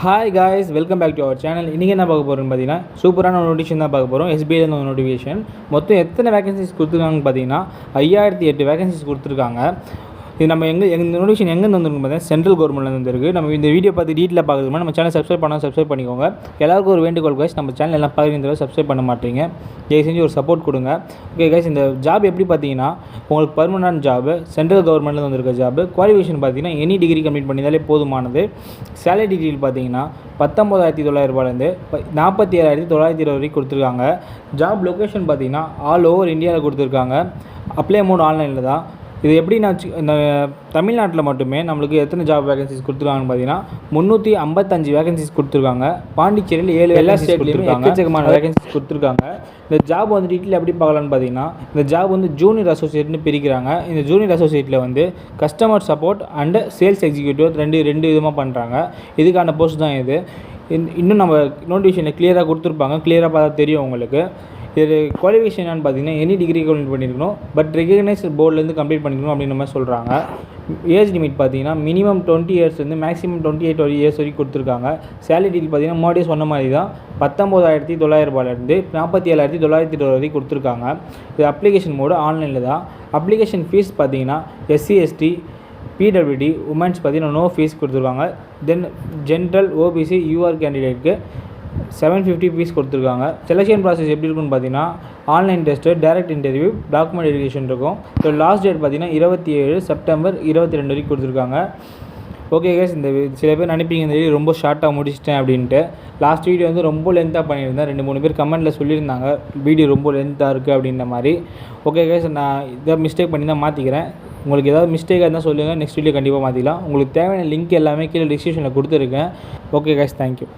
Hi guys, welcome back to our channel. இன்றைக்கி என்ன பார்க்க போகிறோம்னு பார்த்தீங்கன்னா சூப்பரான நோட்டிஃபிகேஷன் தான் பார்க்க போகிறோம். SBIலேருந்து ஒரு நோட்டிஃபிகேஷன். மொத்தம் எத்தனை வேகன்சிஸ் கொடுத்துருக்காங்கன்னு பார்த்தீங்கன்னா 5008 வேகன்சிஸ் கொடுத்துருக்காங்க. இது நம்ம எங்கள் நோட்டிஃபிகேஷன் எங்கேருந்து வந்துருக்கு பார்த்தீங்கன்னா சென்ட்ரல் கவர்மெண்ட்லேருந்து வந்துருக்கு. நம்ம இந்த வீடியோ பார்த்து டீட்டெயிலாக பார்க்குறதுக்கு நம்ம சேனல் சப்ஸ்கிரைப் பண்ணிக்கோங்க. எல்லாருக்கும் ஒரு வேண்டுகோள் கைஸ், நம்ம சேனல் எல்லாம் பார்க்குறீங்க சப்ஸ்கிரைப் பண்ண மாட்டீங்க. தயவு செஞ்சு ஒரு சப்போர்ட் கொடுங்க. ஓகே கைஸ், இந்த ஜாப் எப்படி பார்த்தீங்கன்னா உங்களுக்கு பர்மனன்ட் ஜாப், சென்ட்ரல் கவர்மெண்ட்லேருந்து வந்திருக்க ஜாப். குவாலிஃபிகேஷன் பார்த்தீங்கன்னா எனி டிகிரி கம்ப்ளீட் பண்ணியிருந்தாலே போதுமானது. சேலரி டீட்டெயில் பார்த்தீங்கன்னா 19,900 ரூபாயிலேருந்து 47,920 வரைக்கும் கொடுத்துருக்காங்க. ஜாப் லொக்கேஷன் பார்த்தீங்கன்னா ஆல் ஓவர் இந்தியாவில் கொடுத்துருக்காங்க. அப்ளை அமௌண்ட் ஆன்லைனில் தான். இது எப்படின்னா இந்த தமிழ்நாட்டில் மட்டுமே நம்மளுக்கு எத்தனை ஜாப் வேகன்சிஸ் கொடுத்துருக்காங்கன்னு பார்த்தீங்கன்னா 355 வேகன்சிஸ் கொடுத்துருக்காங்க. பாண்டிச்சேரியில் 7 எல்லா ஸ்டேட்லேயுமே எக்கச்சக்கமான வேகன்சிஸ் கொடுத்துருக்காங்க. இந்த ஜாப் வந்து டீட்டெயில் எப்படி பார்க்கலான்னு பார்த்தீங்கன்னா, இந்த ஜாப் வந்து ஜூனியர் அசோசியேட்னு பிரிக்கிறாங்க. இந்த ஜூனியர் அசோசியேட்டில் வந்து customer support and sales executive ரெண்டு விதமாக பண்ணுறாங்க. இதுக்கான போஸ்ட் தான் இது. இன்னும் நம்ம நோட்டிஃபிகேஷனில் கிளியராக கொடுத்துருப்பாங்க. கிளியராக பார்த்தா தெரியும் உங்களுக்கு. இது குவாலிஃபிகேஷன் என்னன்னு பார்த்தீங்கன்னா எனி டிகிரி கம்ப்ளீட் பண்ணியிருக்கணும், பட் ரெகக்னைஸ்ட் போர்ட்லேருந்து கம்ப்ளீட் பண்ணிக்கணும் அப்படின்ற மாதிரி சொல்கிறாங்க. ஏஜ் லிமிட் பார்த்தீங்கன்னா மினிமம் 20 இயர்ஸ்லேருந்து மேக்ஸிமம் 28 இயர்ஸ் வரைக்கும் கொடுத்துருக்காங்க. சேலரி டீல் பார்த்தீங்கன்னா முன்னாடியே சொன்ன மாதிரி தான் 19,900 ரூபாயிலேருந்து 47,920 வரைக்கும் கொடுத்துருக்காங்க. இது அப்ளிகேஷன் மோடு ஆன்லைனில் தான். அப்ளிகேஷன் ஃபீஸ் பார்த்தீங்கன்னா SC ST PWD உமன்ஸ் பார்த்தீங்கன்னா நோ ஃபீஸ் கொடுத்துருக்காங்க. தென் ஜென்ரல் OBC UR கேண்டிடேட்க்கு 750 ஃபீஸ் கொடுத்துருக்காங்க. செலெக்ஷன் ப்ராசஸ் எப்படி இருக்குன்னு பார்த்தீங்கன்னா online test, direct interview, document verification இருக்கும். ஸோ லாஸ்ட் டேட் பார்த்தீங்கன்னா 27 செப்டம்பர் 22 வரைக்கும் கொடுத்துருக்காங்க. ஓகே கேஸ், இந்த சில பேர் நினைப்பீங்க இந்த வீடியோ ரொம்ப ஷார்ட்டாக முடிச்சிட்டேன் அப்படின்ட்டு. லாஸ்ட் வீடியோ வந்து ரொம்ப லென்த்தாக பண்ணியிருந்தேன். 2-3 பேர் கமெண்ட்டில் சொல்லியிருந்தாங்க வீடியோ ரொம்ப லென்த்தாக இருக்குது அப்படின்ற மாதிரி. ஓகே கேஸ், நான் இதை மிஸ்டேக் பண்ணி தான் மாற்றிக்கிறேன். உங்களுக்கு ஏதாவது மிஸ்டேக்காக இருந்தால் சொல்லுங்கள், நெக்ஸ்ட் வீடியோ கண்டிப்பாக மாற்றிக்கலாம். உங்களுக்கு தேவையான லிங்க் எல்லாமே கீழே டிஸ்கிரிப்ஷனில் கொடுத்துருக்கேன். Okay guys, thank you.